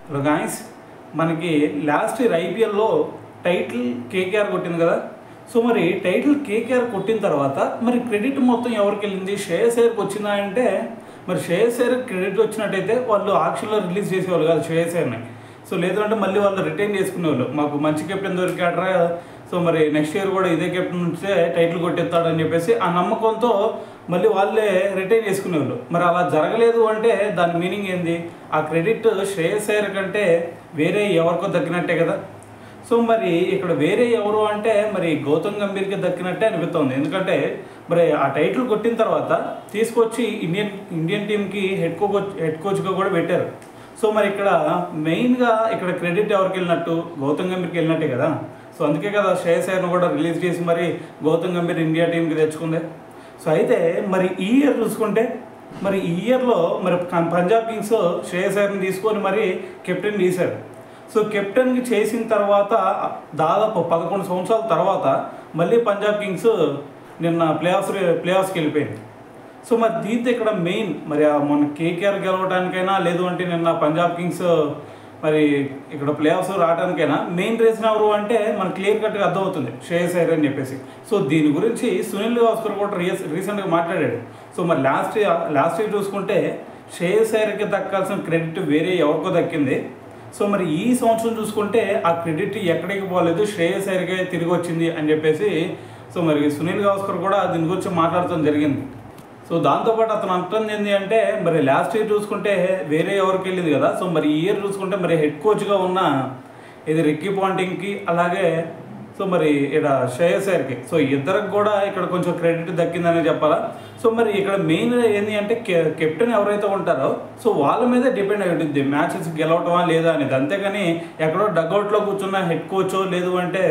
Hello guys, మనకి last year ఐపీఎల్లో title KKR కొట్టింది కదా. సో మరి టైటిల్ కేకేఆర్ కొట్టిన తర్వాత మరి క్రెడిట్ మొత్తం ఎవరికి వెళ్ళింది? శ్రేయస్ అయ్యర్కి వచ్చిందా అంటే మరి శ్రేయస్ అయ్యర్కి క్రెడిట్ వచ్చినట్టయితే వాళ్ళు ఆక్షన్లో రిలీజ్ చేసేవాళ్ళు కాదు శ్రేయస్ అయ్యర్ని. సో లేదంటే మళ్ళీ వాళ్ళు రిటైన్ చేసుకునేవాళ్ళు, మాకు మంచి కెప్టెన్ దొరికాడరా, సో మరి నెక్స్ట్ ఇయర్ కూడా ఇదే కెప్టెన్ ఉంటే టైటిల్ కొట్టేస్తాడని చెప్పేసి ఆ నమ్మకంతో మళ్ళీ వాళ్ళే రిటైన్ చేసుకునేవాళ్ళు. మరి అలా జరగలేదు అంటే దాని మీనింగ్ ఏంది? ఆ క్రెడిట్ శ్రేయస్ అయ్యర్ కంటే వేరే ఎవరికో దక్కినట్టే కదా. సో మరి ఇక్కడ వేరే ఎవరు అంటే మరి గౌతమ్ గంభీర్కి దక్కినట్టే అనిపిస్తుంది. ఎందుకంటే మరి ఆ టైటిల్ కొట్టిన తర్వాత తీసుకొచ్చి ఇండియన్ టీంకి హెడ్ కోచ్గా కూడా పెట్టారు. సో మరి ఇక్కడ మెయిన్గా ఇక్కడ క్రెడిట్ ఎవరికి వెళ్ళినట్టు? గౌతమ్ గంభీర్కి వెళ్ళినట్టే కదా. సో అందుకే కదా శ్రేయస్ అయ్యర్ను కూడా రిలీజ్ చేసి మరి గౌతమ్ గంభీర్ ఇండియా టీంకి తెచ్చుకుంది. సో అయితే మరి ఈ ఇయర్ చూసుకుంటే మరి ఈ ఇయర్లో మరి పంజాబ్ కింగ్స్ శ్రేయస్ అయ్యర్ని తీసుకొని మరి కెప్టెన్ తీశారు. సో కెప్టెన్కి చేసిన తర్వాత దాదాపు 11 సంవత్సరాల తర్వాత మళ్ళీ పంజాబ్ కింగ్స్ నిన్న ప్లేఆఫ్స్కి వెళ్ళిపోయింది. సో మరి దీంతో ఇక్కడ మెయిన్ మరి మన కేకేఆర్ గెలవడానికైనా లేదు అంటే నిన్న పంజాబ్ కింగ్స్ మరి ఇక్కడ ప్లేఆఫ్స్ రావడానికైనా మెయిన్ రీజన్ ఎవరు అంటే మనకు క్లియర్ కట్గా అర్థమవుతుంది, శ్రేయస్ అయ్యర్ అని చెప్పేసి. సో దీని గురించి సునీల్ గవాస్కర్ కూడా రీసెంట్గా మాట్లాడాడు. సో మరి లాస్ట్ ఇయర్ చూసుకుంటే శ్రేయస్ అయ్యర్కి దక్కాల్సిన క్రెడిట్ వేరే ఎవరికో దక్కింది. సో మరి ఈ సంవత్సరం చూసుకుంటే ఆ క్రెడిట్ ఎక్కడికి పోలేదు, శ్రేయస్ అయ్యర్కే తిరిగి వచ్చింది అని చెప్పేసి సో మరి సునీల్ గవాస్కర్ కూడా దీని గురించి మాట్లాడటం జరిగింది. సో దాంతోపాటు అతను అంటుంది ఏంటి అంటే మరి లాస్ట్ ఇయర్ చూసుకుంటే వేరే ఎవరికి వెళ్ళింది కదా. సో మరి ఈ ఇయర్ చూసుకుంటే మరి హెడ్ కోచ్గా ఉన్న ఇది రిక్కీ పాంటింగ్కి అలాగే సో మరి ఇక్కడ శ్రేయస్ అయ్యర్కి, సో ఇద్దరికి కూడా ఇక్కడ కొంచెం క్రెడిట్ దక్కిందని చెప్పాలా. సో మరి ఇక్కడ మెయిన్ ఏంటి అంటే కెప్టెన్ ఎవరైతే ఉంటారో సో వాళ్ళ మీదే డిపెండ్ అయి ఉంటుంది మ్యాచెస్ గెలవటమా లేదా అనేది. అంతేగాని ఎక్కడో డగ్అవుట్లో కూర్చున్న హెడ్ కోచో లేదు అంటే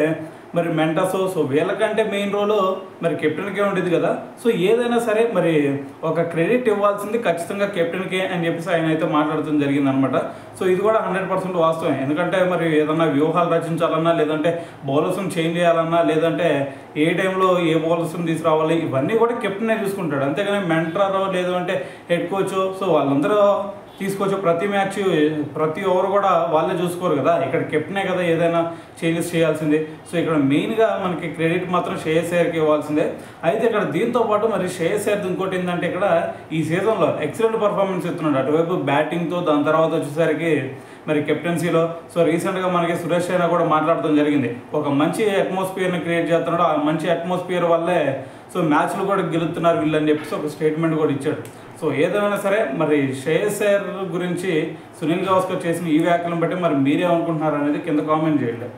మరి మెంటర్సో సో వీళ్ళకంటే మెయిన్ రోల్ మరి కెప్టెన్కే ఉండేది కదా. సో ఏదైనా సరే మరి ఒక క్రెడిట్ ఇవ్వాల్సింది ఖచ్చితంగా కెప్టెన్కే అని చెప్పేసి ఆయన అయితే మాట్లాడటం జరిగింది అనమాట. సో ఇది కూడా 100% వాస్తవం. ఎందుకంటే మరి ఏదన్నా వ్యూహాలు రచించాలన్నా లేదంటే బౌలర్స్ని చేంజ్ చేయాలన్నా లేదంటే ఏ టైంలో ఏ బౌలర్స్ని తీసుకురావాలి ఇవన్నీ కూడా కెప్టెనే చూసుకుంటాడు. అంతేగాని మెంటరో లేదు అంటే హెడ్ కోచో సో వాళ్ళందరూ తీసుకొచ్చి ప్రతి ఓవర్ కూడా వాళ్ళే చూసుకోరు కదా. ఇక్కడ కెప్టెనే కదా ఏదైనా చేంజెస్ చేయాల్సిందే. సో ఇక్కడ మెయిన్గా మనకి క్రెడిట్ మాత్రం శ్రేయస్ అయ్యర్కి ఇవ్వాల్సిందే. అయితే ఇక్కడ దీంతో పాటు మరి శ్రేయస్ అయ్యర్ ఇంకోటి ఏంటంటే ఇక్కడ ఈ సీజన్లో ఎక్సలెంట్ పర్ఫార్మెన్స్ ఇస్తున్నాడు. అటువైపు బ్యాటింగ్తో దాని తర్వాత వచ్చేసరికి మరి కెప్టెన్సీలో సో రీసెంట్గా మనకి సురేష్ రైనా కూడా మాట్లాడటం జరిగింది. ఒక మంచి అట్మాస్ఫియర్ని క్రియేట్ చేస్తున్నాడు, ఆ మంచి అట్మాస్ఫియర్ వల్లే సో మ్యాచ్లు కూడా గెలుస్తున్నారు వీళ్ళని చెప్పేసి ఒక స్టేట్మెంట్ కూడా ఇచ్చాడు. సో ఏదేమైనా సరే మరి శ్రేయస్ అయ్యర్ గురించి సునీల్ గవాస్కర్ చేసిన ఈ వ్యాఖ్యలను బట్టి మరి మీరేమనుకుంటున్నారు అనేది కింద కామెంట్ చేయండి.